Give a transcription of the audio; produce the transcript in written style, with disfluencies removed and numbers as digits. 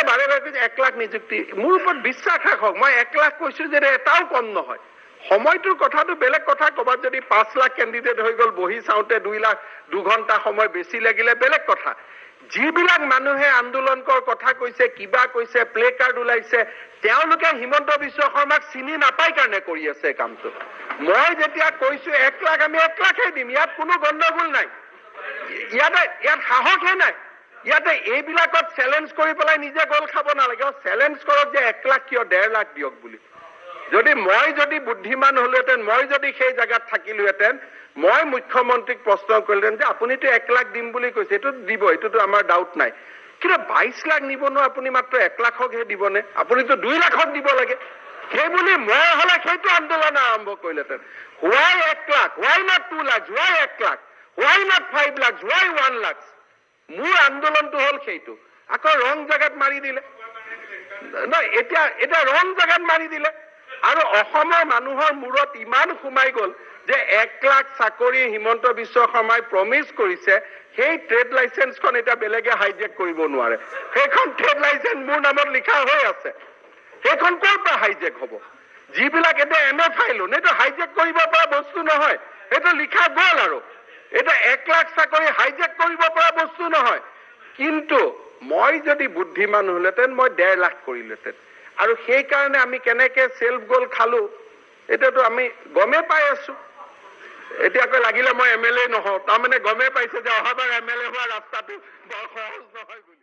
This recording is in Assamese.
বাৰে বাৰে কৈছে 1 লাখ নিযুক্তি মোৰ ওপৰত বিশ্বাস ৰাখক মই 1 লাখ কৈছো যে এটাও কম নহয় সময়টোৰ কথাটো বেলেগ কথা ক'বাত যদি 5 লাখ ক্যান্ডিডেট হৈ গল বহি চাওঁতে 2 লাখ 2 ঘণ্টা সময় বেছি লাগিলে বেলেগ কথা যিবিলাক মানুহে আন্দোলনৰ কথা কৈছে কিবা কৈছে প্লে কাৰ্ড ওলাইছে তেওঁলোকে হিমন্ত বিশ্ব শৰ্মাক চিনি নাপাই কাৰণে কৰি আছে কামটো মই যেতিয়া কৈছো 1 লাখ আমি 1 লাখে দিম ইয়াত কোনো গণ্ডগোল নাই ইয়াত সাহসে নাই ইয়াতে এইবিলাকত চ্যালেঞ্জ কৰি পেলাই নিজে গোল খাব নালাগে চ্যালেঞ্জ কৰক যে 1 লাখ কিয় 1.5 লাখ দিয়ক বুলি যদি মই যদি বুদ্ধিমান হলেতেন মই যদি সেই জায়গাত থাকিলোহেতেন মই মুখ্যমন্ত্ৰীক প্ৰশ্ন কৰিলেন যে আপুনিতো 1 লাখ দিম বুলি কৈছে এটো দিব এটোতো আমাৰ ডাউট নাই কিন্তু 22 লাখ নিবনো আপুনি মাত্ৰ 1 লাখকহে দিবনে আপুনিতো 2 লাখক দিব লাগে সেই বুলি মই হলে সেইটো আন্দোলন আৰম্ভ কৰিলেতেন why 1 lakh why not 2 lakh why 1 lakh why not 5 lakh why 1 lakh মোৰ আন্দোলনটো হল সেইটো আকৌ ৰং জাগাত মাৰি দিলে ন এটা ৰং জাগাত মাৰি দিলে আৰু অসমৰ মানুহৰ মূৰত ইমান সোমাই গল যে 1 লাখ চাকৰি হিমন্ত বিশ্ব শৰ্মাই প্ৰমিস কৰিছে সেই ট্ৰেড লাইসেন্সখন এটা বেলেগে হাইজেক কৰিব নোৱাৰে সেইখন ট্ৰেড লাইসেন্স মোৰ নামত লিখা হৈ আছে সেইখন ক'ৰ পৰা হাইজেক হ'ব যিবিলাক এটা এমএফআই লোন এটা হাইজেক কৰিব পৰা বস্তু নহয় এটা লিখা গ'ল আৰু এটা 1 লাখ চাকৰি হাইজেক কৰিব পৰা বস্তু নহয় কিন্তু মই যদি বুদ্ধিমান হলেতেন মই 1.5 লাখ কৰিলেতেন আৰু সেই কাৰণে আমি কেনেকে সেলফ গোল খালো এটাতো আমি গমে পাই আছো এতিয়াকৈ লাগিলে মই এমএলএ নহও তাৰ মানে গমে পাইছে যে অহাবাৰ এমএলএ হোৱা ৰাস্তাটো বৰ সহজ নহয়